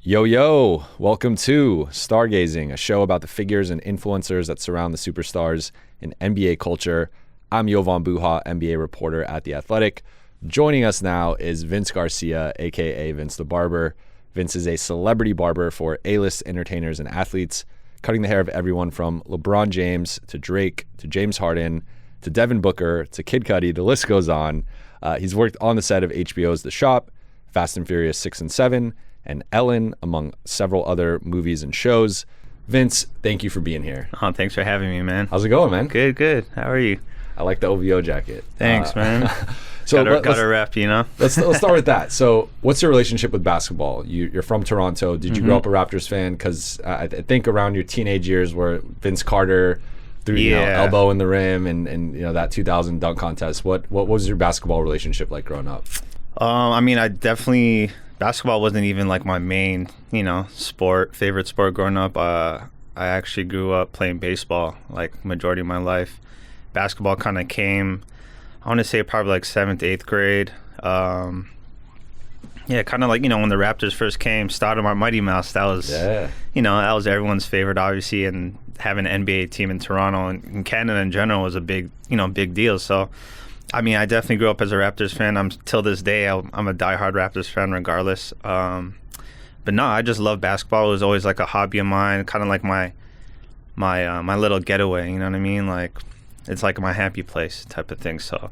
Yo, welcome to Stargazing, a show about the figures and influencers that surround the superstars in NBA culture. I'm Jovan Buha, NBA reporter at The Athletic. Joining us now is Vince Garcia, aka Vince the Barber. Vince is a celebrity barber for A-list entertainers and athletes, cutting the hair of everyone from LeBron James to Drake to James Harden to Devin Booker to Kid Cudi. The list goes on. He's worked on the set of HBO's The Shop, Fast and Furious 6 and 7, and Ellen, among several other movies and shows. Vince, thank you for being here. Oh, thanks for having me, man. How's it going, man? Good. How are you? I like the OVO jacket. Thanks, man. So gotta rep, you know? let's start with that. So what's your relationship with basketball? You're from Toronto. Did you grow up a Raptors fan? Because I think around your teenage years where Vince Carter threw elbow in the rim and that 2000 dunk contest. What was your basketball relationship like growing up? Basketball wasn't even like my main, favorite sport growing up. I actually grew up playing baseball like majority of my life. Basketball kind of came, I want to say probably like 7th, 8th grade. Kind of like, when the Raptors first came, started my Mighty Mouse. That was, that was everyone's favorite, obviously. And having an NBA team in Toronto and Canada in general was a big deal. So, I definitely grew up as a Raptors fan. Till this day, I'm a diehard Raptors fan regardless. But no, I just love basketball. It was always like a hobby of mine, kind of like my little getaway, you know what I mean? Like, it's like my happy place type of thing. So,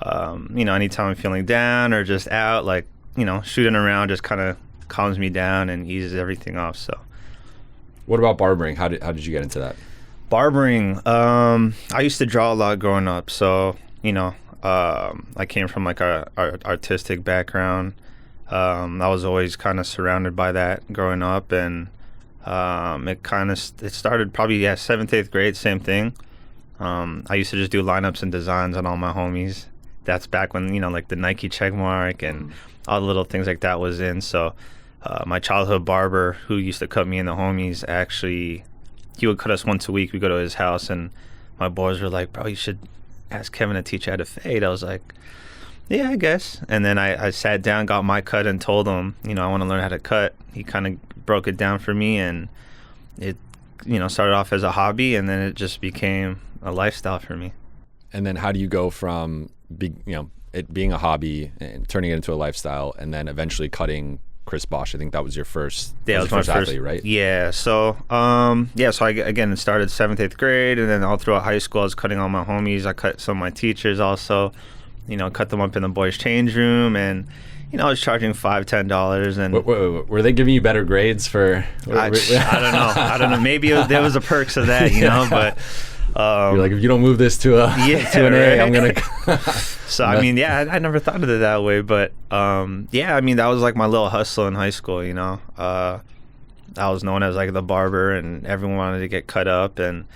anytime I'm feeling down or just out, like, shooting around just kind of calms me down and eases everything off. So, what about barbering? How did you get into that? Barbering, I used to draw a lot growing up. So, I came from like a artistic background. I was always kind of surrounded by that growing up, and it started probably 7th, 8th grade, same thing. I used to just do lineups and designs on all my homies. That's back when like the Nike check mark and all the little things like that was in. So my childhood barber, who used to cut me and the homies, actually he would cut us once a week. We go to his house, and my boys were like, "Bro, you should ask Kevin to teach you how to fade." I was like, yeah, I guess. And then I sat down, got my cut, and told him, I want to learn how to cut. He kind of broke it down for me, and it, started off as a hobby, and then it just became a lifestyle for me. And then how do you go from it being a hobby and turning it into a lifestyle, and then eventually cutting Chris Bosh? I think that was your first. Yeah, was my first first athlete, right? Yeah. So, So it started 7th, 8th grade, and then all throughout high school, I was cutting all my homies. I cut some of my teachers also. Cut them up in the boys' change room, and I was charging $5-10. And wait, were they giving you better grades for? I don't know. Maybe there was a perks of that, but. You're like, if you don't move this to an A, I'm gonna. So I never thought of it that way, but that was like my little hustle in high school. I was known as like the barber, and everyone wanted to get cut up, and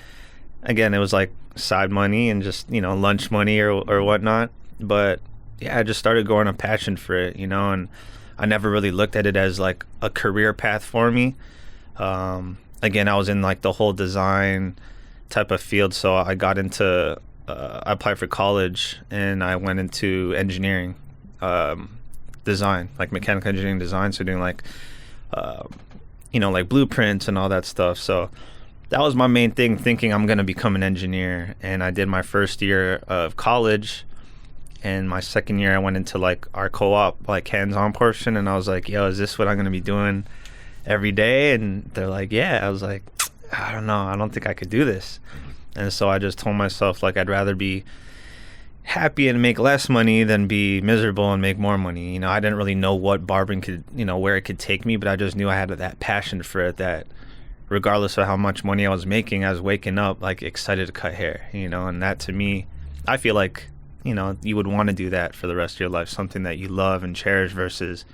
again, it was like side money and just lunch money or whatnot. But I just started growing a passion for it, and I never really looked at it as like a career path for me. Again, I was in like the whole design type of field, so I got into I applied for college, and I went into engineering, design, like mechanical engineering design, so doing like like blueprints and all that stuff. So that was my main thing, thinking I'm going to become an engineer. And I did my first year of college, and my second year I went into like our co-op like hands-on portion, and I was like, yo, is this what I'm going to be doing every day? And they're like, yeah. I was like, I don't know, I don't think I could do this. And so I just told myself, like, I'd rather be happy and make less money than be miserable and make more money. I didn't really know what barbering could, where it could take me, but I just knew I had that passion for it, that regardless of how much money I was making, I was waking up like excited to cut hair, and that to me, I feel like, you would want to do that for the rest of your life, something that you love and cherish, versus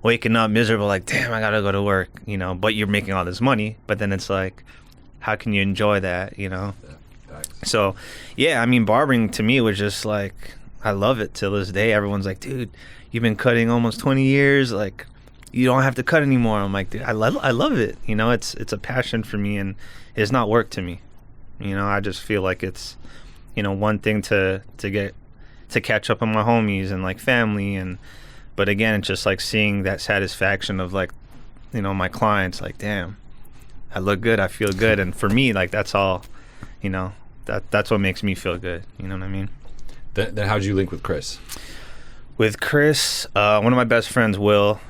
waking up miserable, like, damn, I gotta go to work, but you're making all this money. But then it's like, how can you enjoy that, So, barbering to me was just like, I love it till this day. Everyone's like, dude, you've been cutting almost 20 years. Like, you don't have to cut anymore. I'm like, dude, I love it. It's a passion for me, and it's not work to me. I just feel like it's, one thing to catch up on my homies and like family, but again, it's just like seeing that satisfaction of like my clients, like, damn, I look good, I feel good. And for me, like, that's all, that's what makes me feel good. You know what I mean? Then how'd you link with Chris? With Chris, one of my best friends, Will,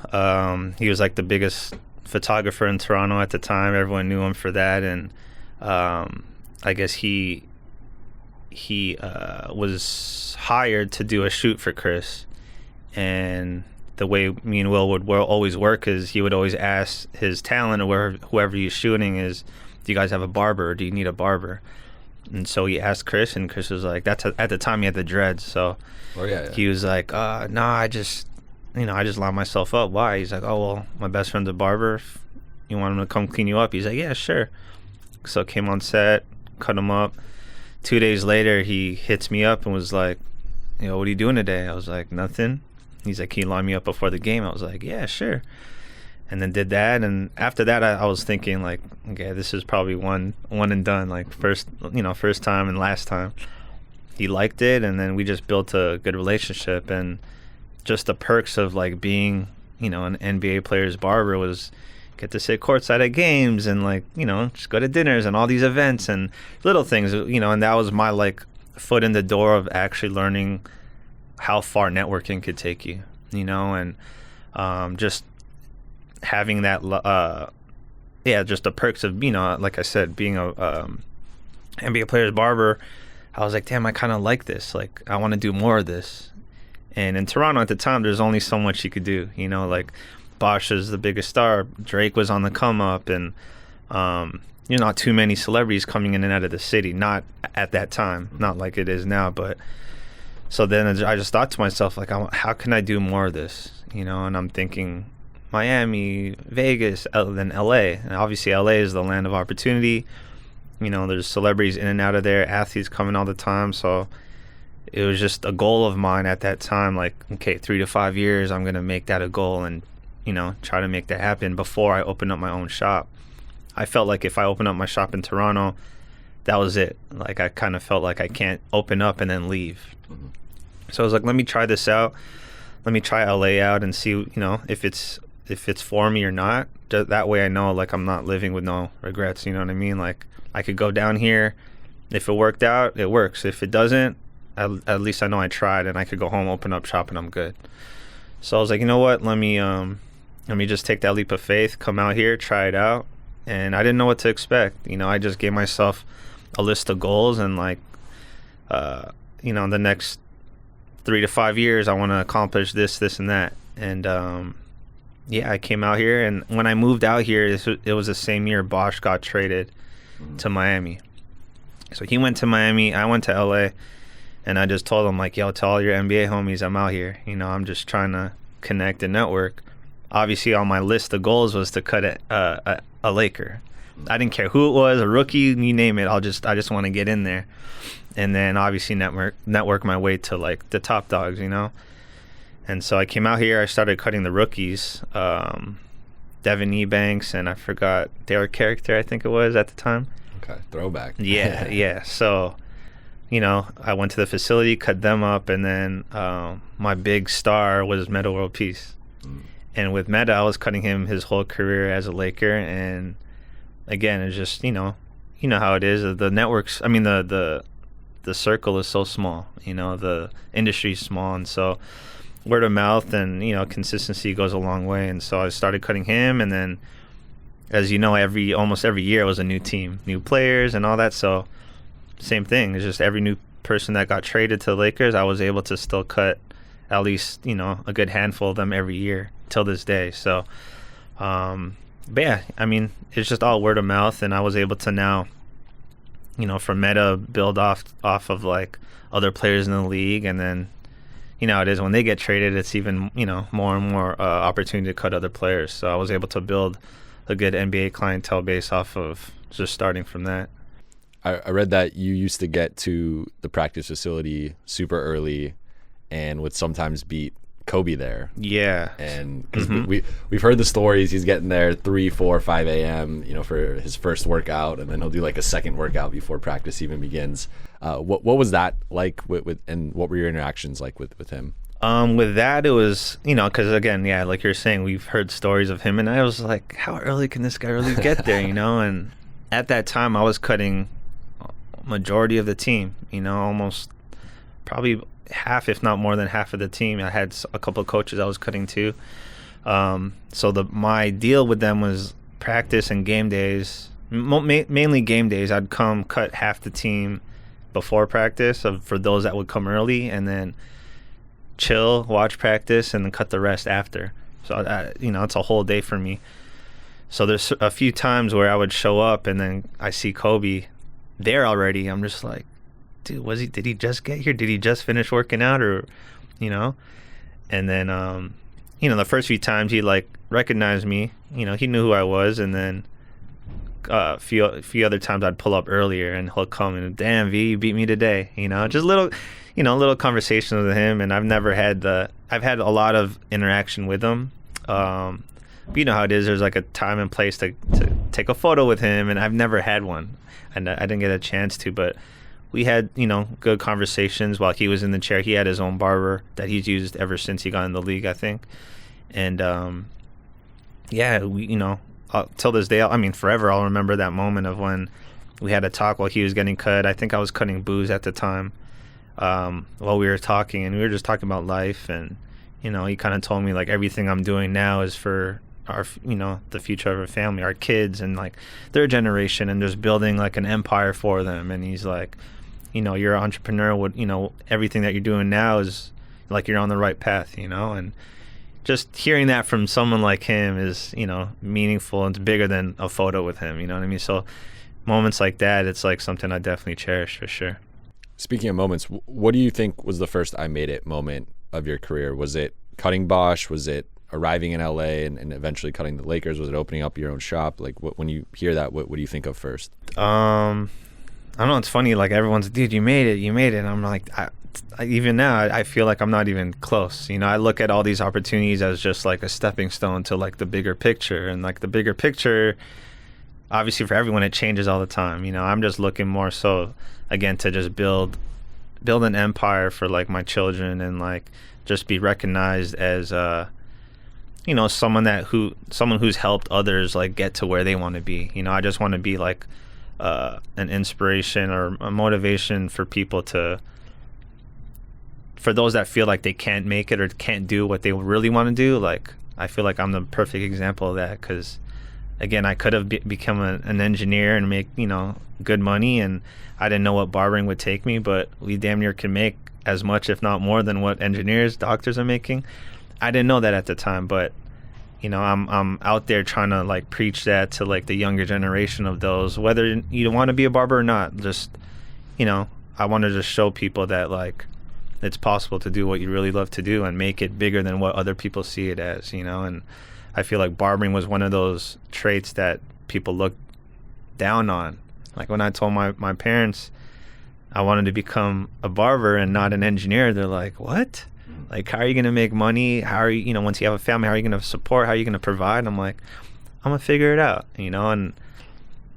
he was like the biggest photographer in Toronto at the time. Everyone knew him for that. And I guess he was hired to do a shoot for Chris. And the way me and Will would always work is he would always ask his talent or whoever he's shooting is, do you guys have a barber or do you need a barber? And so he asked Chris, and Chris was like, at the time he had the dreads. So he was like, no, I just line myself up. Why? He's like, oh, well, my best friend's a barber. You want him to come clean you up? He's like, yeah, sure. So came on set, cut him up. 2 days later, he hits me up and was like, what are you doing today? I was like, nothing. He's like, can you line me up before the game? I was like, yeah, sure. And then did that. And after that, I was thinking, like, okay, this is probably one and done, like first time and last time. He liked it, and then we just built a good relationship. And just the perks of like being, an NBA player's barber was get to sit courtside at games and like, just go to dinners and all these events and little things, and that was my like foot in the door of actually learning how far networking could take you, and just having that, just the perks of, like I said, being a NBA player's barber. I was like, damn, I kind of like this. Like, I want to do more of this. And in Toronto at the time, there's only so much you could do, like Bosch is the biggest star. Drake was on the come up, and not too many celebrities coming in and out of the city. Not at that time, not like it is now, but. So then I just thought to myself, like, how can I do more of this? And I'm thinking Miami, Vegas, then LA. And obviously LA is the land of opportunity. There's celebrities in and out of there, athletes coming all the time. So it was just a goal of mine at that time, like, okay, 3 to 5 years, I'm going to make that a goal and, try to make that happen before I open up my own shop. I felt like if I open up my shop in Toronto, that was it. Like, I kind of felt like I can't open up and then leave. Mm-hmm. So I was like, let me try this out. Let me try LA out and see, if it's for me or not. That way I know, like, I'm not living with no regrets, you know what I mean? Like, I could go down here. If it worked out, it works. If it doesn't, at least I know I tried, and I could go home, open up shop, and I'm good. So I was like, you know what? Let me just take that leap of faith, come out here, try it out. And I didn't know what to expect. I just gave myself a list of goals and, like, the next 3 to 5 years, I want to accomplish this, and that. And, I came out here. And when I moved out here, it was the same year Bosch got traded to Miami. So he went to Miami, I went to LA, and I just told him, like, yo, tell all your NBA homies I'm out here. I'm just trying to connect and network. Obviously, on my list of goals was to cut a Laker. I didn't care who it was, a rookie, you name it. I just want to get in there. And then obviously network my way to like the top dogs, And so I came out here, I started cutting the rookies, Devin Ebanks, and I forgot their character, I think it was at the time. Okay, throwback. Yeah. So, I went to the facility, cut them up, and then my big star was Meta World Peace. And with Meta, I was cutting him his whole career as a Laker. And again, it's just, how it is. The networks, the circle is so small, the industry is small. And so word of mouth and, consistency goes a long way. And so I started cutting him. And then, as you know, almost every year was a new team, new players and all that. So same thing. It's just every new person that got traded to the Lakers, I was able to still cut at least, a good handful of them every year till this day. So, but yeah, it's just all word of mouth. And I was able to now, from Meta, build off of like other players in the league. And then, it is when they get traded, it's even, more and more opportunity to cut other players. So I was able to build a good NBA clientele base off of just starting from that. I read that you used to get to the practice facility super early and would sometimes beat Kobe there. Yeah. And because we've heard the stories, he's getting there 3, 4, 5 a.m., for his first workout, and then he'll do like a second workout before practice even begins. What was that like with and what were your interactions like with him? With that, it was, because again, yeah, like you're saying, we've heard stories of him, and I was like, how early can this guy really get there, And at that time, I was cutting majority of the team, almost probably half, if not more than half of the team. I had a couple of coaches I was cutting too. So my deal with them was practice and game days, mainly game days. I'd come cut half the team before practice for those that would come early, and then chill, watch practice, and then cut the rest after. So it's a whole day for me. So there's a few times where I would show up and then I see Kobe there already. I'm just like, dude, did he just get here? Did he just finish working out? Or and then the first few times he like recognized me, he knew who I was. And then a few other times I'd pull up earlier and he'll come and, damn, V, you beat me today. Just little conversations with him. And I've had a lot of interaction with him. But you know how it is, there's like a time and place to take a photo with him, and I've never had one, and I didn't get a chance to. But we had good conversations while he was in the chair. He had his own barber that he's used ever since he got in the league, I think. And we till this day, I mean forever, I'll remember that moment of when we had a talk while he was getting cut. I think I was cutting booze at the time, while we were talking, and we were just talking about life. And he kind of told me like everything I'm doing now is for our the future of our family, our kids, and like their generation, and just building like an empire for them. And he's like, you're an entrepreneur, everything that you're doing now is like you're on the right path, and just hearing that from someone like him is meaningful, and it's bigger than a photo with him, you know what I mean? So moments like that, it's like something I definitely cherish for sure. Speaking of moments, what do you think was the first I made it moment of your career? Was it cutting Bosch? Was it arriving in LA and eventually cutting the Lakers? Was it opening up your own shop? Like, when you hear that, what do you think of first? I don't know. It's funny. Like, everyone's, dude, you made it. And I'm like, even now, I feel like I'm not even close. I look at all these opportunities as just like a stepping stone to like the bigger picture. And like the bigger picture, obviously for everyone, it changes all the time. I'm just looking more so, again, to just build an empire for like my children, and like just be recognized as someone who's helped others like get to where they want to be. I just want to be like an inspiration or a motivation for people for those that feel like they can't make it or can't do what they really want to do. Like, I feel like I'm the perfect example of that, because again, I could have become an engineer and make good money, and I didn't know what barbering would take me, but we damn near can make as much, if not more, than what engineers, doctors are making. I didn't know that at the time, but I'm out there trying to like preach that to like the younger generation of those, whether you want to be a barber or not. Just I want to just show people that like it's possible to do what you really love to do and make it bigger than what other people see it as. And I feel like barbering was one of those traits that people look down on. Like, when I told my parents I wanted to become a barber and not an engineer, they're like, what? Like, how are you going to make money? How are you, once you have a family, how are you going to support? How are you going to provide? And I'm like, I'm going to figure it out, and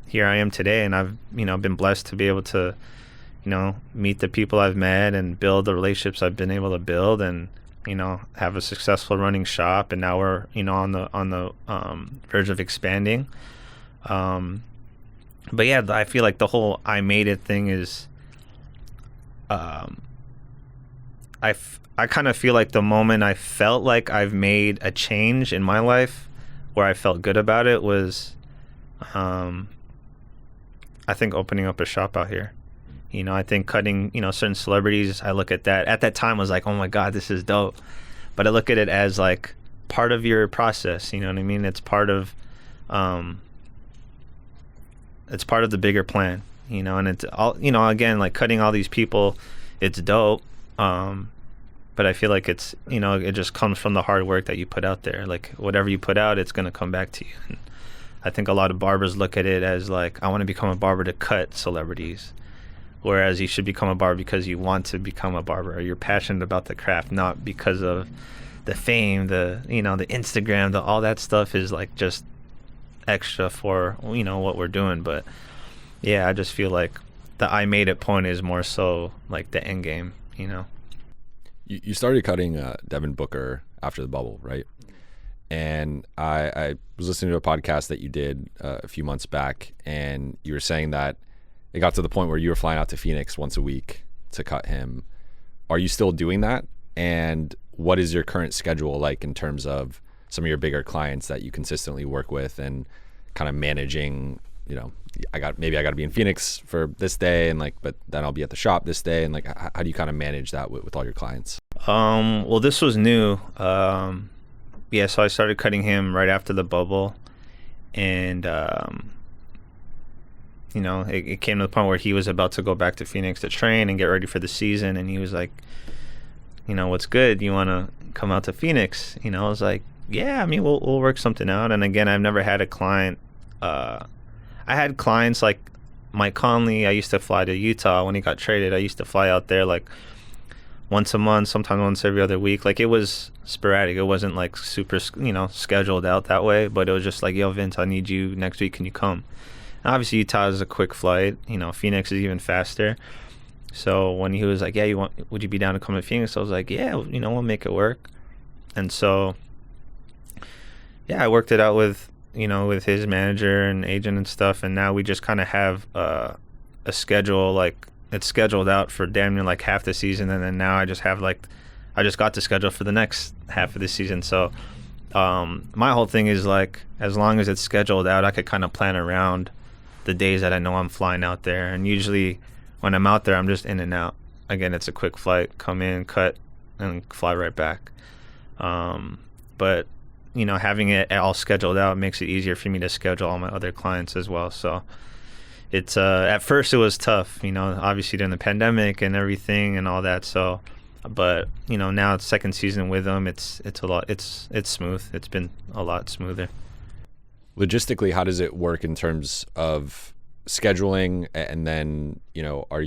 here I am today, and I've, been blessed to be able to, meet the people I've met and build the relationships I've been able to build, and, have a successful running shop. And now we're, on the verge of expanding. But yeah, I feel like the whole I made it thing is, I kind of feel like the moment I felt like I've made a change in my life where I felt good about it was, I think opening up a shop out here. I think cutting, certain celebrities, I look at that. At that time, I was like, oh my God, this is dope. But I look at it as like part of your process, you know what I mean? It's part of the bigger plan, and it's all, again, like cutting all these people, it's dope. But I feel like it's, it just comes from the hard work that you put out there. Like, whatever you put out, it's going to come back to you. And I think a lot of barbers look at it as like, I want to become a barber to cut celebrities. Whereas you should become a barber because you want to become a barber, or you're passionate about the craft, not because of the fame, the Instagram, all that stuff is like just extra for, what we're doing. But yeah, I just feel like the I made it point is more so like the end game, You started cutting Devin Booker after the bubble, right? And I was listening to a podcast that you did a few months back, and you were saying that it got to the point where you were flying out to Phoenix once a week to cut him. Are you still doing that? And what is your current schedule like in terms of some of your bigger clients that you consistently work with, and kind of managing, you know, I got to be in Phoenix for this day, and like, but then I'll be at the shop this day, and like, how do you kind of manage that with all your clients? Well, this was new. Yeah, so I started cutting him right after the bubble, and you know, it came to the point where he was about to go back to Phoenix to train and get ready for the season, and he was like, you know, what's good? You want to come out to Phoenix? You know, I was like, yeah, I mean, we'll work something out. And again, I've never had a client. I had clients like Mike Conley. I used to fly to Utah when he got traded. I used to fly out there like once a month, sometimes once every other week. Like, it was sporadic. It wasn't like super, you know, scheduled out that way. But it was just like, yo, Vince, I need you next week. Can you come? And obviously, Utah is a quick flight. You know, Phoenix is even faster. So when he was like, yeah, would you be down to come to Phoenix? I was like, yeah, you know, we'll make it work. And so, yeah, I worked it out with, you know, with his manager and agent and stuff. And now we just kind of have a schedule, like it's scheduled out for damn near like half the season. And then now I just got the schedule for the next half of the season. So my whole thing is like, as long as it's scheduled out, I could kind of plan around the days that I know I'm flying out there. And usually when I'm out there, I'm just in and out. Again, it's a quick flight, come in, cut, and fly right back. But, you know, having it all scheduled out makes it easier for me to schedule all my other clients as well. So it's at first it was tough, you know, obviously during the pandemic and everything and all that. So, but, you know, now it's second season with them. It's smooth. It's been a lot smoother. Logistically, how does it work in terms of scheduling? And then, you know, are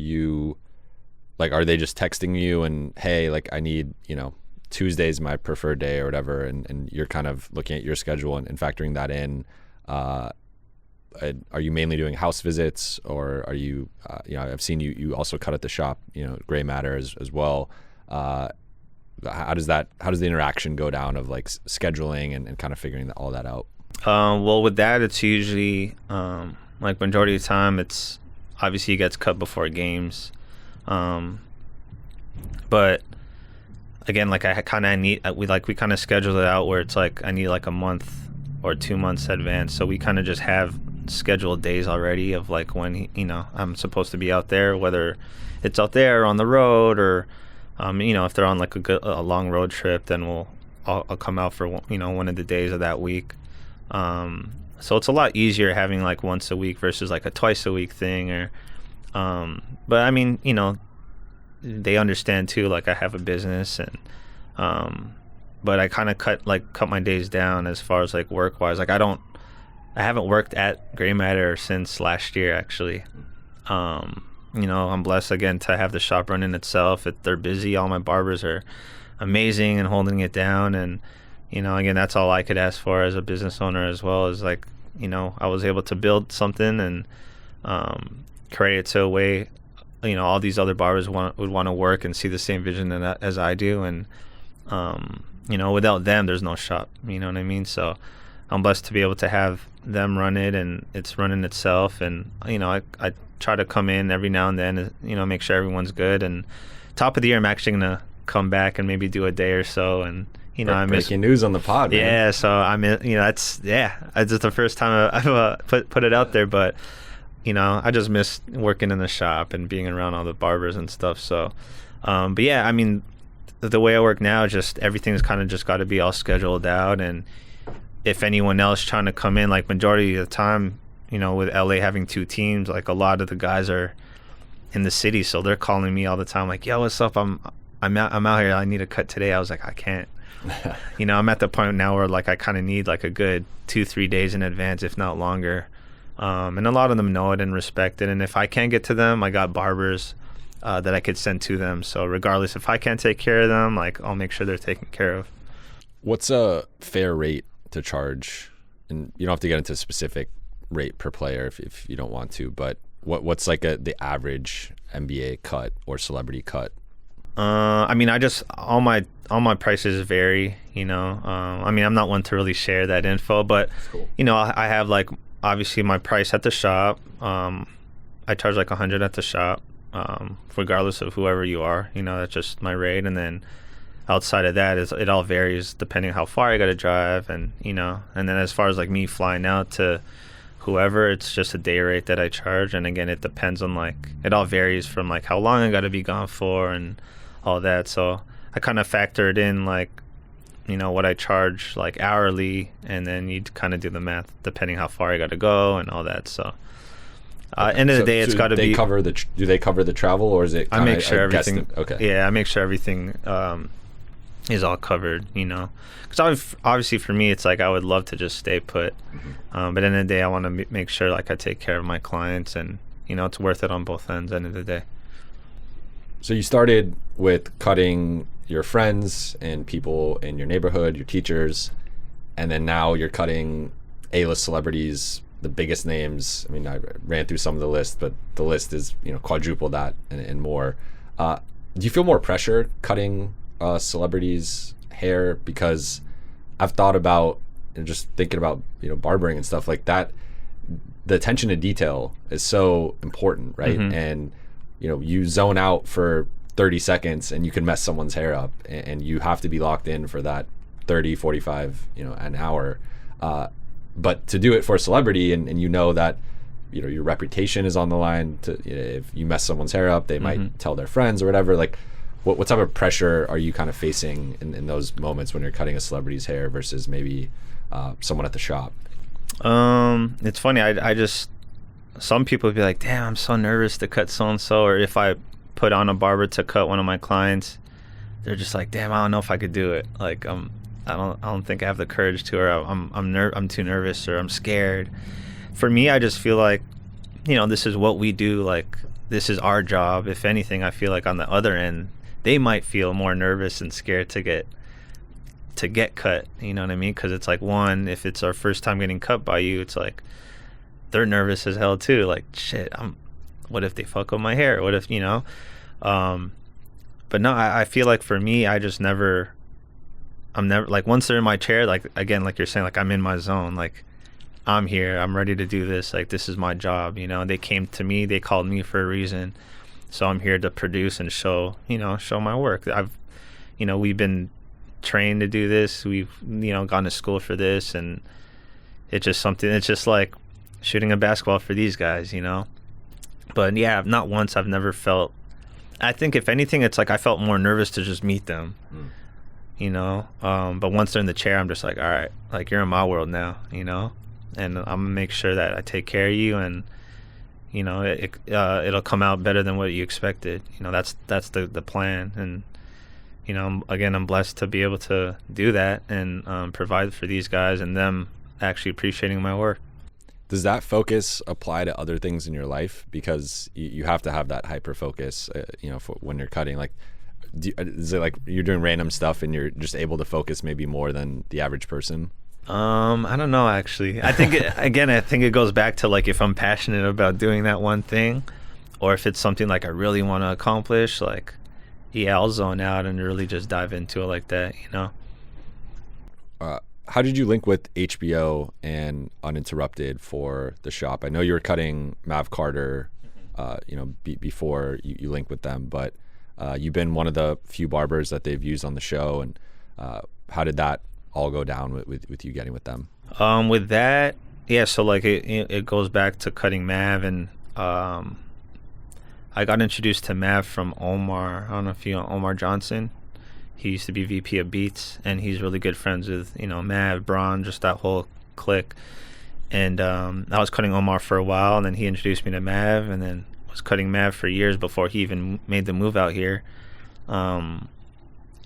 they just texting you and, hey, like, I need, you know, Tuesday's my preferred day or whatever, and you're kind of looking at your schedule and factoring that in? Are you mainly doing house visits, or are you, you know, I've seen you also cut at the shop, you know, Gray Matter as well. How does the interaction go down of like scheduling and kind of figuring all that out? Well, with that, it's usually, like majority of the time, it's obviously he gets cut before games. But again, like we kind of schedule it out where it's like I need like a month or 2 months advance. So we kind of just have scheduled days already of like when you know, I'm supposed to be out there, whether it's out there or on the road, or you know, if they're on like a long road trip, then I'll come out for, you know, one of the days of that week. So it's a lot easier having like once a week versus like a twice a week thing, or but I mean, you know, they understand too, like I have a business, and but I kind of cut my days down as far as like work wise. Like I haven't worked at Gray Matter since last year, actually. You know, I'm blessed again to have the shop running itself. They're busy. All my barbers are amazing and holding it down, and you know, again, that's all I could ask for as a business owner as well, as like, you know, I was able to build something and create it to a way, you know, all these other barbers would want to work and see the same vision as I do. And, you know, without them, there's no shop, you know what I mean? So I'm blessed to be able to have them run it, and it's running itself. And, you know, I try to come in every now and then, you know, make sure everyone's good. And top of the year, I'm actually going to come back and maybe do a day or so. And, you know, I'm breaking news on the pod, man. Yeah, so I'm, you know, it's the first time I've put it out there, but you know, I just miss working in the shop and being around all the barbers and stuff. So, but yeah, I mean, the way I work now, just everything's kind of just got to be all scheduled out. And if anyone else trying to come in, like majority of the time, you know, with LA having 2 teams, like a lot of the guys are in the city, so they're calling me all the time, like, yo, what's up? I'm out here. I need a cut today. I was like, I can't. You know, I'm at the point now where like I kind of need like a good 2-3 days in advance, if not longer. And a lot of them know it and respect it. And if I can't get to them, I got barbers that I could send to them. So regardless, if I can't take care of them, like I'll make sure they're taken care of. What's a fair rate to charge? And you don't have to get into a specific rate per player if you don't want to, but what's like the average NBA cut or celebrity cut? I mean, I just all my prices vary. I mean, I'm not one to really share that info, but Cool. I have like obviously my price at the shop. I charge like 100 at the shop, regardless of whoever you are. That's just my rate, and then outside of that, it all varies depending how far I got to drive, and and then as far as like me flying out to whoever, it's just a day rate that I charge, and again, it depends on like it all varies from like how long I got to be gone for and all that. So I kind of factored in like what I charge like hourly, and then you kind of do the math depending how far I got to go and all that. So end of the day, it's got to be. Do they cover the travel, or is it? I make sure everything. Okay. Yeah, I make sure everything is all covered. Because obviously for me, it's like I would love to just stay put, but at the end of the day, I want to make sure like I take care of my clients, and it's worth it on both ends. End of the day. So you started with cutting your friends and people in your neighborhood, your teachers, and then now you're cutting A-list celebrities, the biggest names. I mean, I ran through some of the list, but the list is quadruple that and more. Do you feel more pressure cutting celebrities' hair? Because I've thought about and just thinking about barbering and stuff like that. The attention to detail is so important, right? And you zone out for 30 seconds and you can mess someone's hair up, and you have to be locked in for that 30, 45, an hour. But to do it for a celebrity, and that your reputation is on the line, to if you mess someone's hair up, they might tell their friends or whatever. Like, what type of pressure are you kind of facing in those moments when you're cutting a celebrity's hair versus maybe someone at the shop? It's funny. I just, some people would be like, damn, I'm so nervous to cut so and so, or if I put on a barber to cut one of my clients, they're just like, damn, I don't know if I could do it. Like, I don't think I have the courage to, or I'm too nervous, or I'm scared. For me, I just feel like, this is what we do. Like, this is our job. If anything, I feel like on the other end, they might feel more nervous and scared to get cut. You know what I mean? Because it's like, one, if it's our first time getting cut by you, it's like they're nervous as hell too. Like, shit, what if they fuck up my hair? What if but no, I feel like for me, I'm never like, once they're in my chair, like, again, like you're saying, like, I'm in my zone. Like, I'm here, I'm ready to do this. Like, this is my job. They came to me, they called me for a reason, so I'm here to produce and show my work. We've been trained to do this. We've gone to school for this, and it's just like shooting a basketball for these guys. But yeah, not once, I've never felt, I think if anything, it's like I felt more nervous to just meet them. But once they're in the chair, I'm just like, all right, like, you're in my world now, and I'm gonna make sure that I take care of you, and it'll come out better than what you expected. That's the plan. And I'm blessed to be able to do that and provide for these guys, and them actually appreciating my work. Does that focus apply to other things in your life? Because you have to have that hyper focus, for when you're cutting. Like, is it like you're doing random stuff and you're just able to focus maybe more than the average person? I don't know, actually. I think it goes back to, like, if I'm passionate about doing that one thing, or if it's something like I really want to accomplish, like, yeah, I'll zone out and really just dive into it like that. How did you link with HBO and Uninterrupted for the shop? I know you were cutting Mav Carter, before you linked with them, but you've been one of the few barbers that they've used on the show. And how did that all go down with you getting with them? With that, yeah. So like it goes back to cutting Mav, and I got introduced to Mav from Omar. I don't know if you know Omar Johnson. He used to be VP of Beats, and he's really good friends with, Mav, Braun, just that whole clique. And I was cutting Omar for a while, and then he introduced me to Mav, and then was cutting Mav for years before he even made the move out here. And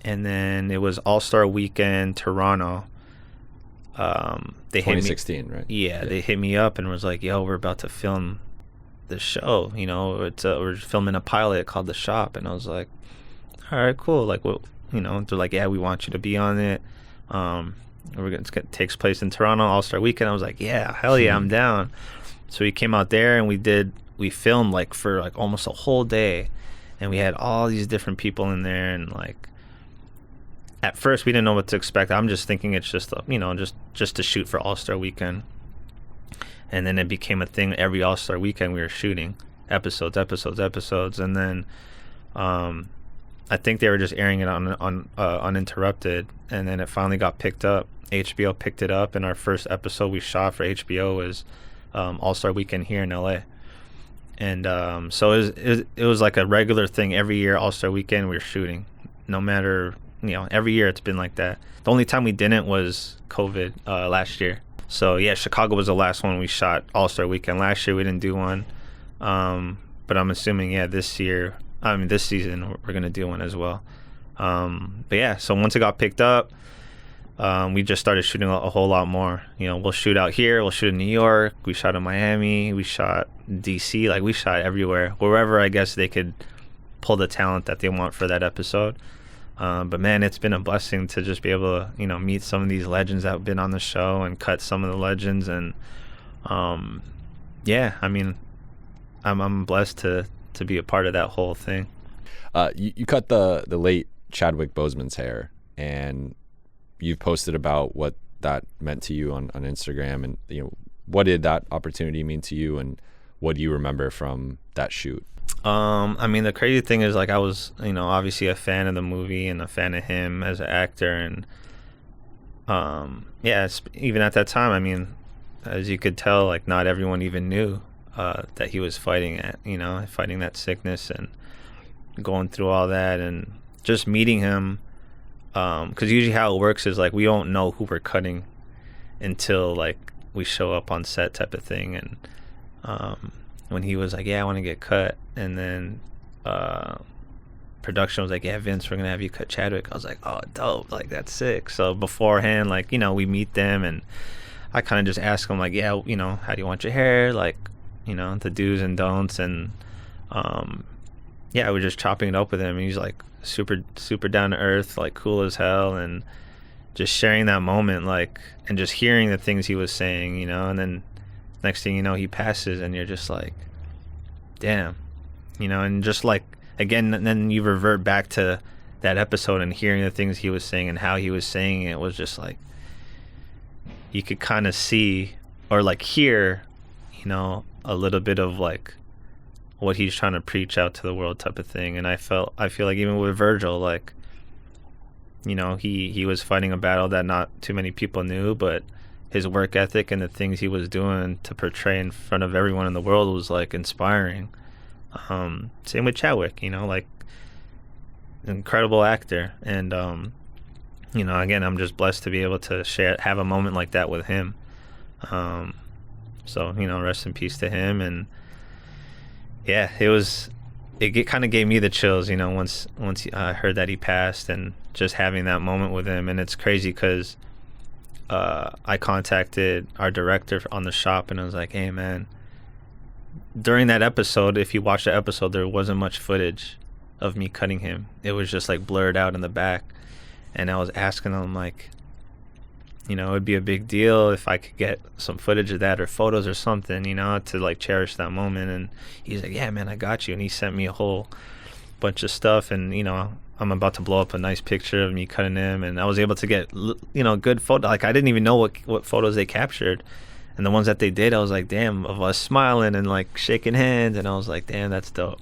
then it was All-Star Weekend, Toronto. They 2016, right? Yeah, they hit me up and was like, yo, we're about to film the show. We're filming a pilot called The Shop. And I was like, all right, cool. Like, well, they're like, yeah, we want you to be on it. It takes place in Toronto, All-Star Weekend. I was like, yeah, hell yeah, I'm down. So we came out there and we filmed like for like almost a whole day. and we had all these different people in there, and like at first we didn't know what to expect. I'm just thinking it's just just to shoot for All-Star Weekend, and then it became a thing. Every All-Star Weekend we were shooting episodes, and then I think they were just airing it on Uninterrupted, and then it finally got picked up. HBO picked it up, and our first episode we shot for HBO was All-Star Weekend here in LA. And so it was like a regular thing every year. All-Star Weekend we were shooting, no matter, every year it's been like that. The only time we didn't was COVID last year. So yeah, Chicago was the last one we shot All-Star Weekend. Last year we didn't do one, but I'm assuming this season we're gonna do one as well. But yeah, so once it got picked up, we just started shooting a whole lot more. We'll shoot out here, we'll shoot in New York, we shot in Miami, we shot DC, like we shot everywhere, wherever I guess they could pull the talent that they want for that episode. But man, it's been a blessing to just be able to meet some of these legends that have been on the show and cut some of the legends. And yeah, I mean, I'm blessed to be a part of that whole thing. You cut the late Chadwick Boseman's hair, and you've posted about what that meant to you on Instagram, and what did that opportunity mean to you, and what do you remember from that shoot? I mean, the crazy thing is, like, I was obviously a fan of the movie and a fan of him as an actor, and even at that time, I mean, as you could tell, like, not everyone even knew that he was fighting that sickness and going through all that, and just meeting him. Because usually how it works is, like, we don't know who we're cutting until, like, we show up on set type of thing. And when he was like, yeah, I want to get cut, and then production was like, yeah, Vince, we're gonna have you cut Chadwick. I was like, oh, dope, like, that's sick. So beforehand, like, we meet them, and I kind of just ask him, like, yeah, how do you want your hair, like, the do's and don'ts. And we're just chopping it up with him, and he's like super down to earth, like, cool as hell, and just sharing that moment, like, and just hearing the things he was saying, and then next thing you know, he passes, and you're just like, damn, and just like, again, and then you revert back to that episode and hearing the things he was saying and how he was saying it was just like, you could kind of see or like hear, a little bit of like what he's trying to preach out to the world type of thing. And I feel like even with Virgil, like, he was fighting a battle that not too many people knew, but his work ethic and the things he was doing to portray in front of everyone in the world was, like, inspiring. Same with Chadwick, like, incredible actor. And again, I'm just blessed to be able to have a moment like that with him. So rest in peace to him. And yeah, it kind of gave me the chills, once I heard that he passed, and just having that moment with him. And it's crazy because I contacted our director on the shop, and I was like, hey man, during that episode, if you watch the episode, there wasn't much footage of me cutting him. It was just like blurred out in the back. And I was asking him, like, it'd be a big deal if I could get some footage of that or photos or something, to like cherish that moment. And he's like, yeah man, I got you. And he sent me a whole bunch of stuff, and I'm about to blow up a nice picture of me cutting him, and I was able to get good photo. Like, I didn't even know what photos they captured, and the ones that they did, I was like, damn, of us smiling and like shaking hands, and I was like, damn, that's dope.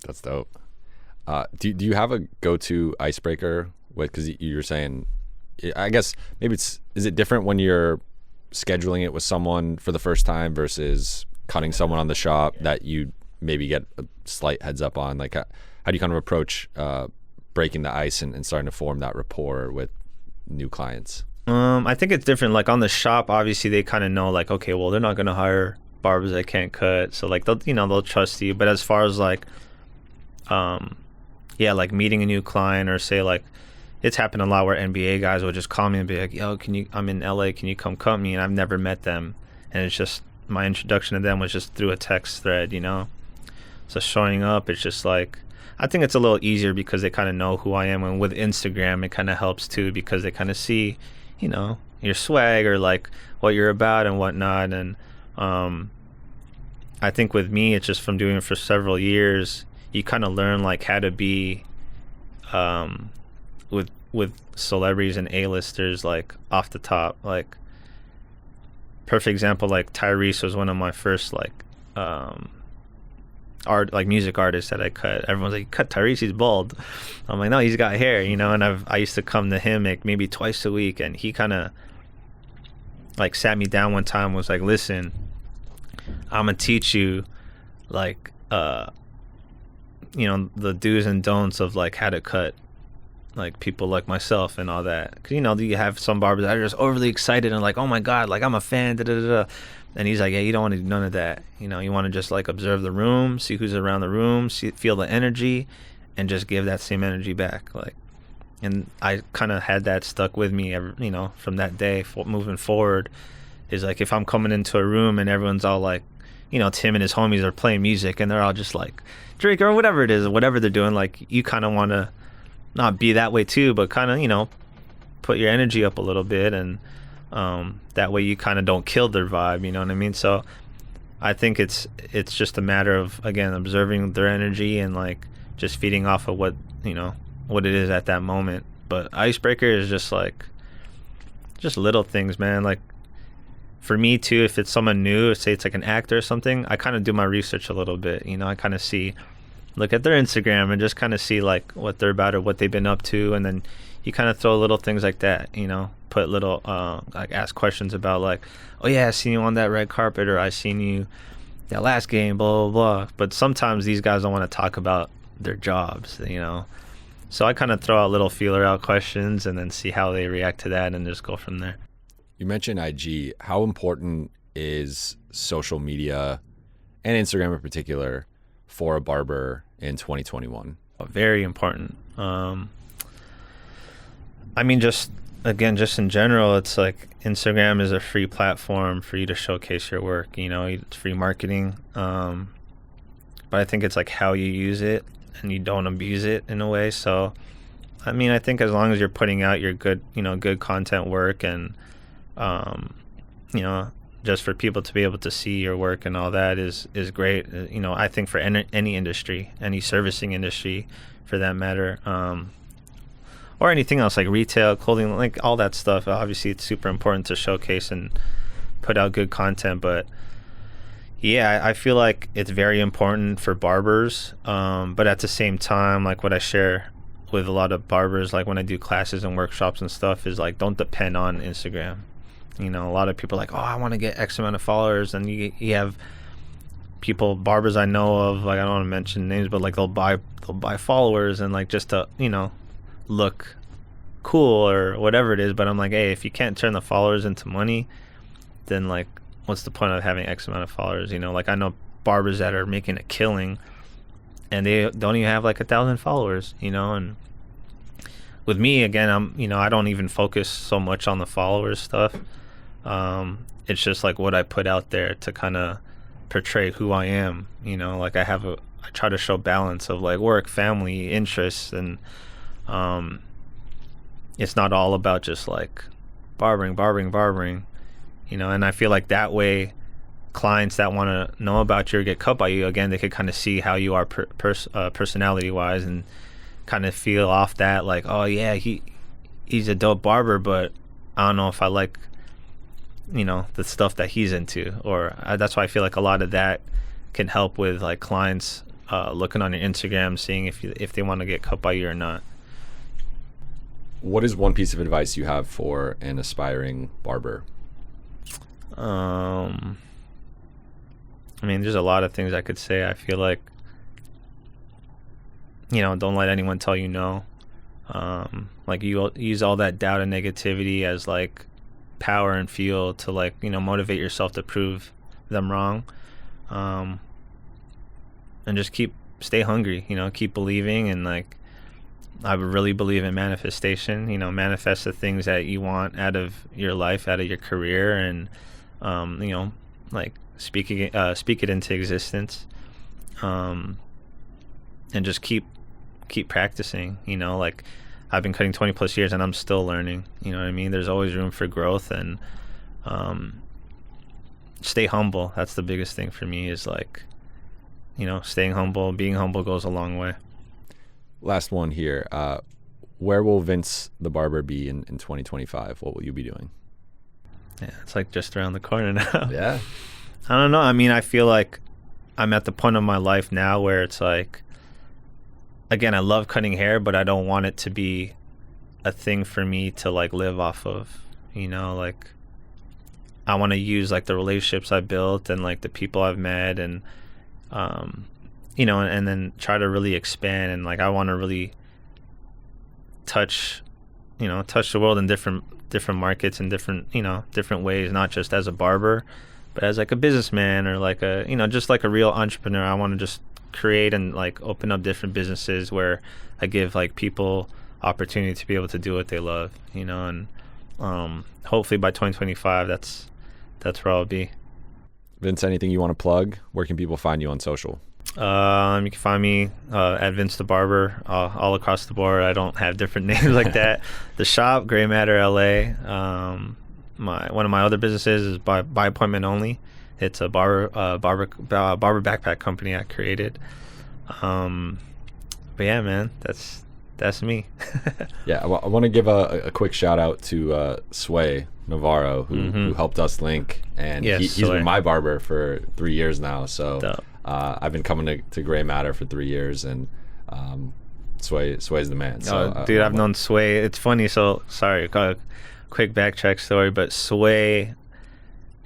That's dope. Do you have a go-to icebreaker? Because you were saying, I guess maybe is it different when you're scheduling it with someone for the first time versus cutting someone on the shop that you maybe get a slight heads up on? Like, how do you kind of approach breaking the ice and starting to form that rapport with new clients? I think it's different. Like, on the shop, obviously they kind of know, like, okay, well, they're not going to hire barbers that can't cut, so like they'll trust you. But as far as like like meeting a new client, or say, like, it's happened a lot where NBA guys will just call me and be like, yo, I'm in LA, can you come cut me? And I've never met them, and it's just, my introduction to them was just through a text thread, so showing up, it's just like, I think it's a little easier because they kind of know who I am. And with Instagram, it kind of helps too, because they kind of see, your swag, or like what you're about and whatnot. And I think with me, it's just from doing it for several years, you kind of learn like how to be with celebrities and A-listers like off the top. Like perfect example, like Tyrese was one of my first like music artists that I cut. Everyone's like, cut Tyrese, he's bald. I'm like, no, he's got hair, you know. And I used to come to him like maybe twice a week, and he kind of like sat me down one time, was like, listen, I'm gonna teach you like you know, the do's and don'ts of like how to cut like people like myself and all that. Because, you know, you have some barbers that are just overly excited and like, oh my god, like I'm a fan, da da da. And he's like, yeah, you don't want to do none of that. You know, you want to just like observe the room, see who's around the room, feel the energy, and just give that same energy back. Like, and I kind of had that stuck with me, you know, from that day moving forward. Is like, if I'm coming into a room and everyone's all like, you know, Tim and his homies are playing music and they're all just like Drake or whatever it is, whatever they're doing, like you kind of want to not be that way too, but kind of, you know, put your energy up a little bit, and that way you kind of don't kill their vibe, you know what I mean? So I think it's just a matter of, again, observing their energy and like just feeding off of what, you know, what it is at that moment. But icebreaker is just like just little things, man. Like for me too, if it's someone new, say it's like an actor or something, I kind of do my research a little bit, you know. I kind of look at their Instagram and just kind of see like what they're about or what they've been up to, and then you kind of throw little things like that, you know, put little like ask questions about like, oh yeah, I seen you on that red carpet, or I seen you that last game, blah blah blah. But sometimes these guys don't want to talk about their jobs, you know, so I kind of throw out little feeler out questions and then see how they react to that and just go from there. You mentioned IG. How important is social media and Instagram in particular for a barber in 2021? Very important. I mean, just in general, it's like Instagram is a free platform for you to showcase your work. You know, it's free marketing. But I think it's like how you use it and you don't abuse it in a way. So, I mean, I think as long as you're putting out your good content work, and you know, just for people to be able to see your work and all that is great. You know, I think for any industry, any servicing industry for that matter, or anything else like retail, clothing, like all that stuff, obviously it's super important to showcase and put out good content. But yeah, I feel like it's very important for barbers, but at the same time, like what I share with a lot of barbers, like when I do classes and workshops and stuff, is like, don't depend on Instagram. You know, a lot of people are like, oh, I want to get X amount of followers, and you have people, barbers I know of, like I don't want to mention names, but like they'll buy followers and like just to, you know, look cool or whatever it is. But I'm like, hey, if you can't turn the followers into money, then like what's the point of having X amount of followers? You know, like I know barbers that are making a killing and they don't even have like 1,000 followers, you know. And with me, again, I don't even focus so much on the followers stuff. It's just like what I put out there to kind of portray who I am, you know. Like I try to show balance of like work, family, interests, and it's not all about just like barbering, you know. And I feel like that way clients that want to know about you or get cut by you, again, they could kind of see how you are personality wise and kind of feel off that like, oh yeah, he's a dope barber, but I don't know if I like, you know, the stuff that he's into. Or that's why I feel like a lot of that can help with like clients looking on your Instagram, seeing if they want to get cut by you or not. What is one piece of advice you have for an aspiring barber? I mean, there's a lot of things I could say. I feel like, you know, don't let anyone tell you no. Like you use all that doubt and negativity as like power and fuel to like, you know, motivate yourself to prove them wrong. And just stay hungry, you know, keep believing. And like, I really believe in manifestation, you know, manifest the things that you want out of your life, out of your career, and, you know, like speak it into existence. And just keep practicing, you know. Like I've been cutting 20 plus years and I'm still learning, you know what I mean? There's always room for growth, and stay humble. That's the biggest thing for me, is like, staying humble, being humble goes a long way. Last one here. Where will Vince the Barber be in 2025? What will you be doing? Yeah, it's like just around the corner now. Yeah. I don't know. I mean, I feel like I'm at the point of my life now where it's like, again, I love cutting hair, but I don't want it to be a thing for me to like live off of, like I want to use like the relationships I built and like the people I've met and, and then try to really expand. And like, I want to really touch the world in different markets and different ways, not just as a barber, but as like a businessman or like just like a real entrepreneur. I want to just create and like open up different businesses where I give like people opportunity to be able to do what they love, and hopefully by 2025 that's where I'll be. Vince, anything you want to plug? Where can people find you on social? You can find me at Vince the Barber all across the board. I don't have different names like that. The shop, Gray Matter LA. One of my other businesses is by appointment only. It's a barber backpack company I created. But yeah, man, that's me. Yeah, I want to give a quick shout out to Sway Navarro who helped us link, and he's been my barber for 3 years now. So I've been coming to Gray Matter for 3 years, and Sway's the man. So, dude, I've known Sway. It's funny. So sorry, got a quick backtrack story, but Sway.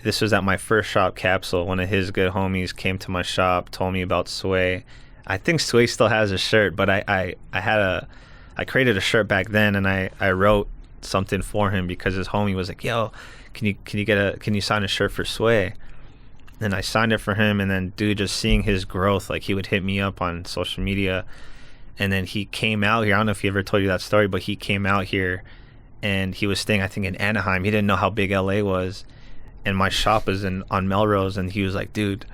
This was at my first shop, Capsule. One of his good homies came to my shop, told me about Sway. I think Sway still has a shirt, but I created a shirt back then, and I wrote something for him because his homie was like, "Yo, can you sign a shirt for Sway?" And I signed it for him, and then dude, just seeing his growth, like he would hit me up on social media, and then he came out here. I don't know if he ever told you that story, but he came out here, and he was staying, I think, in Anaheim. He didn't know how big LA was. And my shop is on Melrose, and he was like, dude,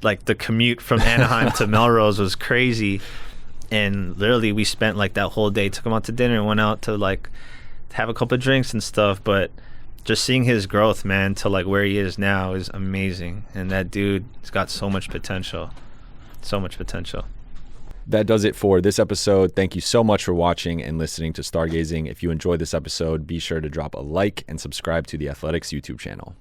like the commute from Anaheim to Melrose was crazy. And literally we spent like that whole day, took him out to dinner and went out to like have a couple of drinks and stuff. But just seeing his growth, man, to like where he is now is amazing. And that dude has got so much potential. That does it for this episode. Thank you so much for watching and listening to Stargazing. If you enjoyed this episode, be sure to drop a like and subscribe to the Athletics YouTube channel.